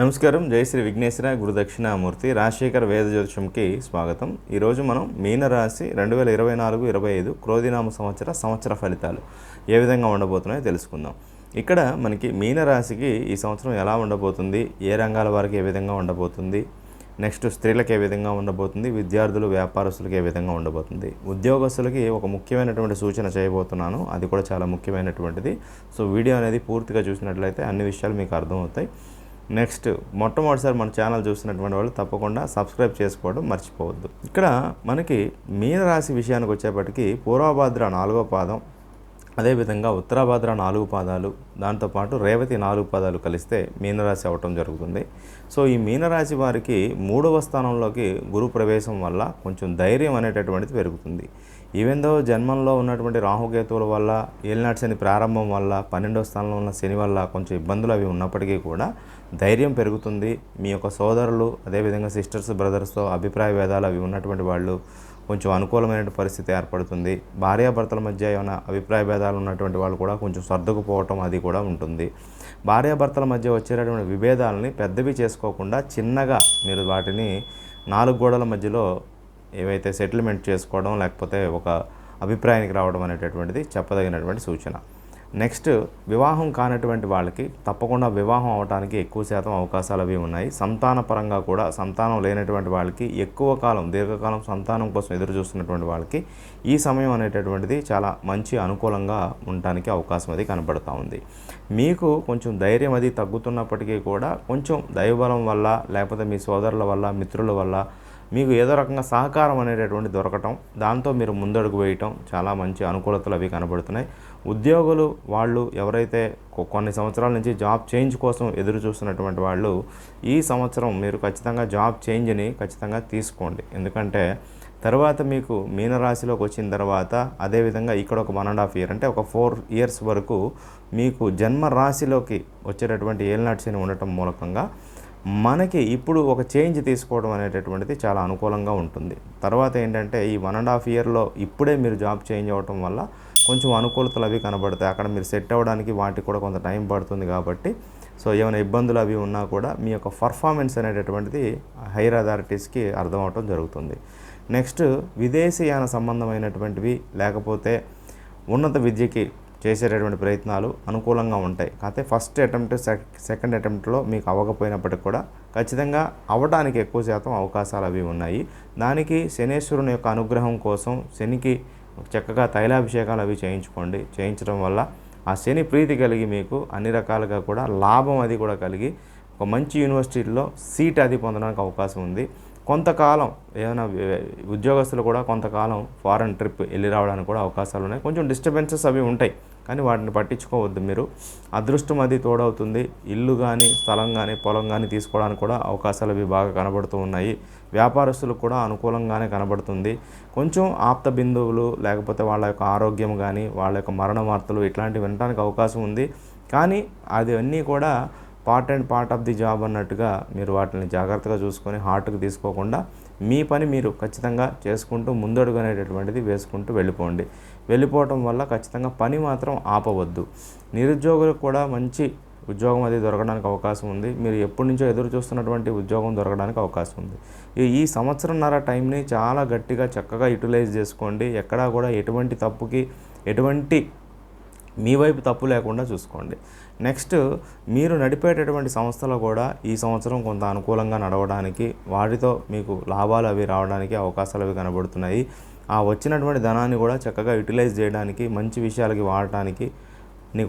నమస్కారం. జై శ్రీ విఘ్నేశ్వర గురుదక్షిణామూర్తి రాజశేఖర వేద జ్యోతిషంకి స్వాగతం. ఈరోజు మనం మీనరాశి 2024-25 క్రోధినామ సంవత్సర ఫలితాలు ఏ విధంగా ఉండబోతున్నాయో తెలుసుకుందాం. ఇక్కడ మనకి మీనరాశికి ఈ సంవత్సరం ఎలా ఉండబోతుంది, ఏ రంగాల వారికి ఏ విధంగా ఉండబోతుంది, నెక్స్ట్ స్త్రీలకు ఏ విధంగా ఉండబోతుంది, విద్యార్థులు వ్యాపారస్తులకు ఏ విధంగా ఉండబోతుంది, ఉద్యోగస్తులకి ఒక ముఖ్యమైనటువంటి సూచన చేయబోతున్నాను. అది కూడా చాలా ముఖ్యమైనటువంటిది. సో వీడియో అనేది పూర్తిగా చూసినట్లయితే అన్ని విషయాలు మీకు అర్థమవుతాయి. నెక్స్ట్ మొట్టమొదటిసారి మన ఛానల్ చూసినటువంటి వాళ్ళు తప్పకుండా సబ్స్క్రైబ్ చేసుకోవడం మర్చిపోవద్దు. ఇక్కడ మనకి మీనరాశి విషయానికి వచ్చేప్పటికి పూర్వభాద్ర 4వ పాదం, అదేవిధంగా ఉత్తరాభాద్ర 4 పాదాలు, దాంతోపాటు రేవతి 4 పాదాలు కలిస్తే మీనరాశి అవ్వటం జరుగుతుంది. సో ఈ మీనరాశి వారికి 3వ స్థానంలోకి గురు ప్రవేశం వల్ల కొంచెం ధైర్యం అనేటటువంటిది పెరుగుతుంది. ఈవెందో జన్మంలో ఉన్నటువంటి రాహుకేతువుల వల్ల, ఏలినాటి శని ప్రారంభం వల్ల, 12వ స్థానంలో ఉన్న శని వల్ల కొంచెం ఇబ్బందులు అవి ఉన్నప్పటికీ కూడా ధైర్యం పెరుగుతుంది. మీ యొక్క సోదరులు, అదేవిధంగా సిస్టర్స్ బ్రదర్స్తో అభిప్రాయ భేదాలు అవి ఉన్నటువంటి వాళ్ళు కొంచెం అనుకూలమైన పరిస్థితి ఏర్పడుతుంది. భార్యాభర్తల మధ్య ఏమైనా అభిప్రాయ భేదాలు ఉన్నటువంటి వాళ్ళు కూడా కొంచెం సర్దుకుపోవటం అది కూడా ఉంటుంది. భార్యాభర్తల మధ్య వచ్చేటటువంటి విభేదాలని పెద్దవి చేసుకోకుండా చిన్నగా మీరు వాటిని 4 గోడల మధ్యలో ఏవైతే సెటిల్మెంట్ చేసుకోవడం, లేకపోతే ఒక అభిప్రాయానికి రావడం అనేటటువంటిది చెప్పదగినటువంటి సూచన. నెక్స్ట్ వివాహం కానటువంటి వాళ్ళకి తప్పకుండా వివాహం అవడానికి ఎక్కువ శాతం అవకాశాలు అవి ఉన్నాయి. సంతాన పరంగా కూడా సంతానం లేనటువంటి వాళ్ళకి ఎక్కువ కాలం దీర్ఘకాలం సంతానం కోసం ఎదురు చూస్తున్నటువంటి వాళ్ళకి ఈ సమయం అనేటటువంటిది చాలా మంచి అనుకూలంగా ఉండటానికి అవకాశం అది కనబడుతూ ఉంది. మీకు కొంచెం ధైర్యం అది తగ్గుతున్నప్పటికీ కూడా కొంచెం దైవబలం వల్ల, లేకపోతే మీ సోదరుల వల్ల, మిత్రుల వల్ల మీకు ఏదో రకంగా సహకారం అనేటటువంటి దొరకటం, దాంతో మీరు ముందడుగు వేయటం చాలా మంచి అనుకూలతలు అవి కనబడుతున్నాయి. ఉద్యోగులు వాళ్ళు ఎవరైతే కొన్ని సంవత్సరాల నుంచి జాబ్ చేంజ్ కోసం ఎదురు చూస్తున్నటువంటి వాళ్ళు ఈ సంవత్సరం మీరు ఖచ్చితంగా జాబ్ చేంజ్ని ఖచ్చితంగా తీసుకోండి. ఎందుకంటే తర్వాత మీకు మీనరాశిలోకి వచ్చిన తర్వాత, అదేవిధంగా ఇక్కడ ఒక 1.5 ఇయర్ అంటే ఒక 4 ఇయర్స్ వరకు మీకు జన్మ రాశిలోకి వచ్చేటటువంటి ఏలినాటి శని ఉండటం మూలకంగా మనకి ఇప్పుడు ఒక చేంజ్ తీసుకోవడం అనేటటువంటిది చాలా అనుకూలంగా ఉంటుంది. తర్వాత ఏంటంటే ఈ 1.5 ఇయర్లో ఇప్పుడే మీరు జాబ్ చేంజ్ అవ్వటం వల్ల కొంచెం అనుకూలతలు అవి కనబడతాయి. అక్కడ మీరు సెట్ అవ్వడానికి వాటికి కూడా కొంత టైం పడుతుంది కాబట్టి సో ఏమైనా ఇబ్బందులు అవి ఉన్నా కూడా మీ యొక్క పర్ఫార్మెన్స్ అనేటటువంటిది హైయర్ అథారిటీస్కి అర్థం అవటం జరుగుతుంది. నెక్స్ట్ విదేశీయాన సంబంధమైనటువంటివి, లేకపోతే ఉన్నత విద్యకి చేసేటటువంటి ప్రయత్నాలు అనుకూలంగా ఉంటాయి. కాకపోతే ఫస్ట్ అటెంప్ట్ సెకండ్ అటెంప్ట్లో మీకు అవ్వకపోయినప్పటికి కూడా ఖచ్చితంగా అవ్వడానికి ఎక్కువ శాతం అవకాశాలు అవి ఉన్నాయి. దానికి శనేశ్వరుని యొక్క అనుగ్రహం కోసం శనికి చక్కగా తైలాభిషేకాలు అవి చేయించుకోండి. చేయించడం వల్ల ఆ శని ప్రీతి కలిగి మీకు అన్ని రకాలుగా కూడా లాభం అది కూడా కలిగి ఒక మంచి యూనివర్సిటీలో సీట్ అది పొందడానికి అవకాశం ఉంది. కొంతకాలం ఏమైనా ఉద్యోగస్తులు కూడా కొంతకాలం ఫారెన్ ట్రిప్ వెళ్ళి రావడానికి కూడా అవకాశాలు ఉన్నాయి. కొంచెం డిస్టర్బెన్సెస్ అవి ఉంటాయి, కానీ వాటిని పట్టించుకోవద్దు. మీరు అదృష్టం అది తోడవుతుంది. ఇల్లు కానీ, స్థలం కానీ, పొలం కానీ తీసుకోవడానికి కూడా అవకాశాలు అవి బాగా కనబడుతూ ఉన్నాయి. వ్యాపారస్తులకు కూడా అనుకూలంగానే కనబడుతుంది. కొంచెం ఆప్త బిందువులు, లేకపోతే వాళ్ళ యొక్క ఆరోగ్యం కానీ, వాళ్ళ యొక్క మరణ వార్తలు ఇట్లాంటివి వినడానికి అవకాశం ఉంది. కానీ అది అన్నీ కూడా పార్ట్ ఆఫ్ ది జాబ్ అన్నట్టుగా మీరు వాటిని జాగ్రత్తగా చూసుకొని హార్ట్కి తీసుకోకుండా మీ పని మీరు ఖచ్చితంగా చేసుకుంటూ ముందడుగు అనేటటువంటిది వేసుకుంటూ వెళ్ళిపోవటం వల్ల ఖచ్చితంగా పని మాత్రం ఆపవద్దు. నిరుద్యోగులకు కూడా మంచి ఉద్యోగం అది దొరకడానికి అవకాశం ఉంది. మీరు ఎప్పటి నుంచో ఎదురు చూస్తున్నటువంటి ఉద్యోగం దొరకడానికి అవకాశం ఉంది. ఈ సంవత్సరంన్నర టైంని చాలా గట్టిగా చక్కగా యూటిలైజ్ చేసుకోండి. ఎక్కడా కూడా ఎటువంటి మీ వైపు తప్పు లేకుండా చూసుకోండి. నెక్స్ట్ మీరు నడిపేటటువంటి సంస్థలో కూడా ఈ సంవత్సరం కొంత అనుకూలంగా నడవడానికి, వాటితో మీకు లాభాలు అవి రావడానికి అవకాశాలు అవి కనబడుతున్నాయి. ఆ వచ్చినటువంటి ధనాన్ని కూడా చక్కగా యూటిలైజ్ చేయడానికి, మంచి విషయాలకి వాడటానికి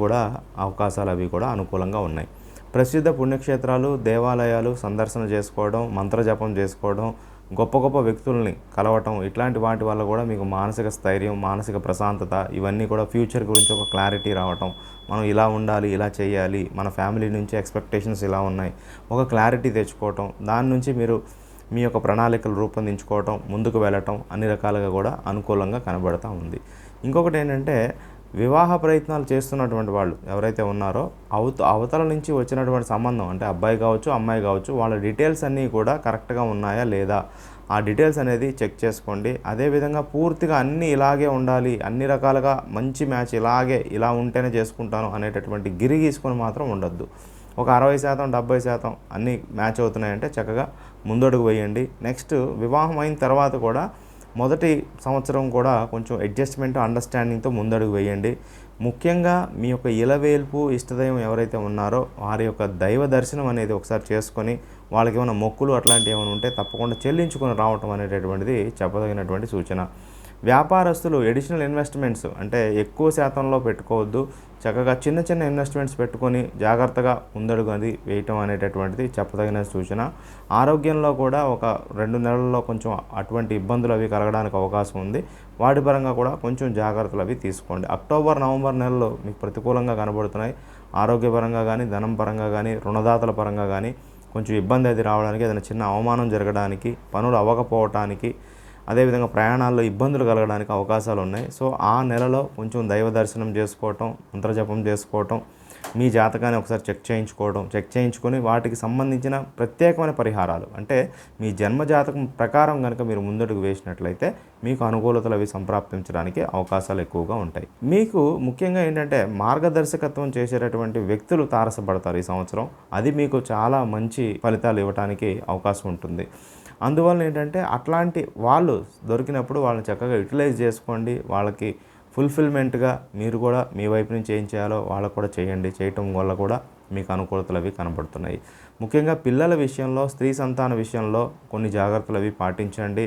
కూడా అవకాశాలు అవి కూడా అనుకూలంగా ఉన్నాయి. ప్రసిద్ధ పుణ్యక్షేత్రాలు, దేవాలయాలు సందర్శన చేసుకోవడం, మంత్రజపం చేసుకోవడం, గొప్ప వ్యక్తుల్ని కలవటం, ఇట్లాంటి వాటి వల్ల కూడా మీకు మానసిక స్థైర్యం, మానసిక ప్రశాంతత ఇవన్నీ కూడా ఫ్యూచర్ గురించి ఒక క్లారిటీ రావటం, మనం ఇలా ఉండాలి, ఇలా చేయాలి, మన ఫ్యామిలీ నుంచి ఎక్స్పెక్టేషన్స్ ఇలా ఉన్నాయి, ఒక క్లారిటీ తెచ్చుకోవటం, దాని నుంచి మీరు మీ యొక్క ప్రణాళికలు రూపొందించుకోవటం, ముందుకు వెళ్ళటం అన్ని రకాలుగా కూడా అనుకూలంగా కనబడుతూ ఉంది. ఇంకొకటి ఏంటంటే వివాహ ప్రయత్నాలు చేస్తున్నటువంటి వాళ్ళు ఎవరైతే ఉన్నారో అవతల నుంచి వచ్చినటువంటి సంబంధం అంటే అబ్బాయి కావచ్చు, అమ్మాయి కావచ్చు, వాళ్ళ డీటెయిల్స్ అన్నీ కూడా కరెక్ట్గా ఉన్నాయా లేదా ఆ డీటెయిల్స్ అనేది చెక్ చేసుకోండి. అదేవిధంగా పూర్తిగా అన్నీ ఇలాగే ఉండాలి, అన్ని రకాలుగా మంచి మ్యాచ్ ఇలా ఉంటేనే చేసుకుంటాను అనేటటువంటి గిరి గీసుకొని మాత్రం ఉండొద్దు. ఒక 60%, 70% అన్నీ మ్యాచ్ అవుతున్నాయంటే చక్కగా ముందడుగు వేయండి. నెక్స్ట్ వివాహం అయిన తర్వాత కూడా మొదటి సంవత్సరం కూడా కొంచెం అడ్జస్ట్మెంట్, అండర్స్టాండింగ్తో ముందడుగు వేయండి. ముఖ్యంగా మీ యొక్క ఇలవేల్పు ఇష్టదైవం ఎవరైతే ఉన్నారో వారి యొక్క దైవ దర్శనం అనేది ఒకసారి చేసుకొని వాళ్ళకి ఏమైనా మొక్కులు అట్లాంటివి ఏమైనా ఉంటే తప్పకుండా చెల్లించుకొని రావటం అనేటటువంటిది చెప్పదగినటువంటి సూచన. వ్యాపారస్తులు ఎడిషనల్ ఇన్వెస్ట్మెంట్స్ అంటే ఎక్కువ శాతంలో పెట్టుకోవద్దు. చక్కగా చిన్న చిన్న ఇన్వెస్ట్మెంట్స్ పెట్టుకొని జాగ్రత్తగా ముందడుగు అది వేయటం అనేటటువంటిది చెప్పదగిన సూచన. ఆరోగ్యంలో కూడా ఒక 2 నెలల్లో కొంచెం అటువంటి ఇబ్బందులు అవి కలగడానికి అవకాశం ఉంది. వాటి పరంగా కూడా కొంచెం జాగ్రత్తలు అవి తీసుకోండి. అక్టోబర్, నవంబర్ నెలలు మీకు ప్రతికూలంగా కనబడుతున్నాయి. ఆరోగ్యపరంగా కానీ, ధనం పరంగా కానీ, రుణదాతల పరంగా కానీ కొంచెం ఇబ్బంది అది రావడానికి, ఏదైనా చిన్న అవమానం జరగడానికి, పనులు అవ్వకపోవటానికి, అదేవిధంగా ప్రయాణాల్లో ఇబ్బందులు కలగడానికి అవకాశాలు ఉన్నాయి. సో ఆ నెలలో కొంచెం దైవ దర్శనం చేసుకోవటం, మంత్రజపం చేసుకోవటం, మీ జాతకాన్ని ఒకసారి చెక్ చేయించుకొని వాటికి సంబంధించిన ప్రత్యేకమైన పరిహారాలు అంటే మీ జన్మ జాతకం ప్రకారం కనుక మీరు ముందడుగు వేసినట్లయితే మీకు అనుకూలతలు అవి సంప్రాప్తించడానికి అవకాశాలు ఎక్కువగా ఉంటాయి. మీకు ముఖ్యంగా ఏంటంటే మార్గదర్శకత్వం చేసేటటువంటి వ్యక్తులు తారసపడతారు ఈ సంవత్సరం. అది మీకు చాలా మంచి ఫలితాలు ఇవ్వడానికి అవకాశం ఉంటుంది. అందువల్ల ఏంటంటే అట్లాంటి వాళ్ళు దొరికినప్పుడు వాళ్ళని చక్కగా యూటిలైజ్ చేసుకోండి. వాళ్ళకి ఫుల్ఫిల్మెంట్గా మీరు కూడా మీ వైపు నుంచి ఏం చేయాలో వాళ్ళకు కూడా చేయండి. చేయటం వల్ల కూడా మీకు అనుకూలతలు అవి కనబడుతున్నాయి. ముఖ్యంగా పిల్లల విషయంలో, స్త్రీ సంతాన విషయంలో కొన్ని జాగ్రత్తలు అవి పాటించండి.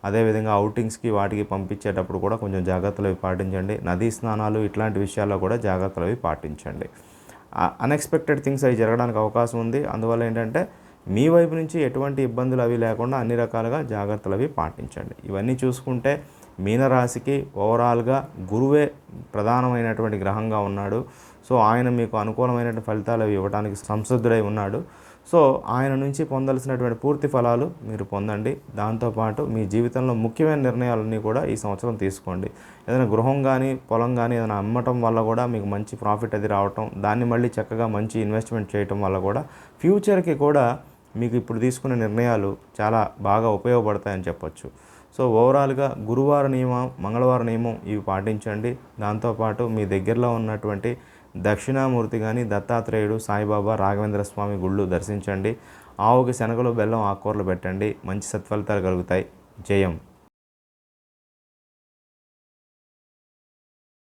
అదేవిధంగా అవుటింగ్స్కి వాటికి పంపించేటప్పుడు కూడా కొంచెం జాగ్రత్తలు అవి పాటించండి. నదీ స్నానాలు ఇట్లాంటి విషయాల్లో కూడా జాగ్రత్తలు అవి పాటించండి. అన్ఎక్స్పెక్టెడ్ థింగ్స్ అవి జరగడానికి అవకాశం ఉంది. అందువల్ల ఏంటంటే మీ వైపు నుంచి ఎటువంటి ఇబ్బందులు అవి లేకుండా అన్ని రకాలుగా జాగ్రత్తలు అవి పాటించండి. ఇవన్నీ చూసుకుంటే మీనరాశికి ఓవరాల్గా గురువే ప్రధానమైనటువంటి గ్రహంగా ఉన్నాడు. సో ఆయన మీకు అనుకూలమైనటువంటి ఫలితాలు అవి ఇవ్వడానికి సంసిద్ధుడై ఉన్నాడు. సో ఆయన నుంచి పొందాల్సినటువంటి పూర్తి ఫలాలు మీరు పొందండి. దాంతోపాటు మీ జీవితంలో ముఖ్యమైన నిర్ణయాలన్నీ కూడా ఈ సంవత్సరం తీసుకోండి. ఏదైనా గృహం కానీ, పొలం కానీ ఏదైనా అమ్మటం వల్ల కూడా మీకు మంచి ప్రాఫిట్ అది రావటం, దాన్ని మళ్ళీ చక్కగా మంచి ఇన్వెస్ట్మెంట్ చేయటం వల్ల కూడా ఫ్యూచర్కి కూడా మీకు ఇప్పుడు తీసుకునే నిర్ణయాలు చాలా బాగా ఉపయోగపడతాయని చెప్పొచ్చు. సో ఓవరాల్గా గురువార నియమం, మంగళవార నియమం ఇవి పాటించండి. దాంతోపాటు మీ దగ్గరలో ఉన్నటువంటి దక్షిణామూర్తి కానీ, దత్తాత్రేయుడు, సాయిబాబా, రాఘవేంద్ర స్వామి గుళ్ళు దర్శించండి. ఆవుకి శనగలు, బెల్లం, ఆకుకూరలు పెట్టండి. మంచి సత్ఫలితాలు కలుగుతాయి. జయం.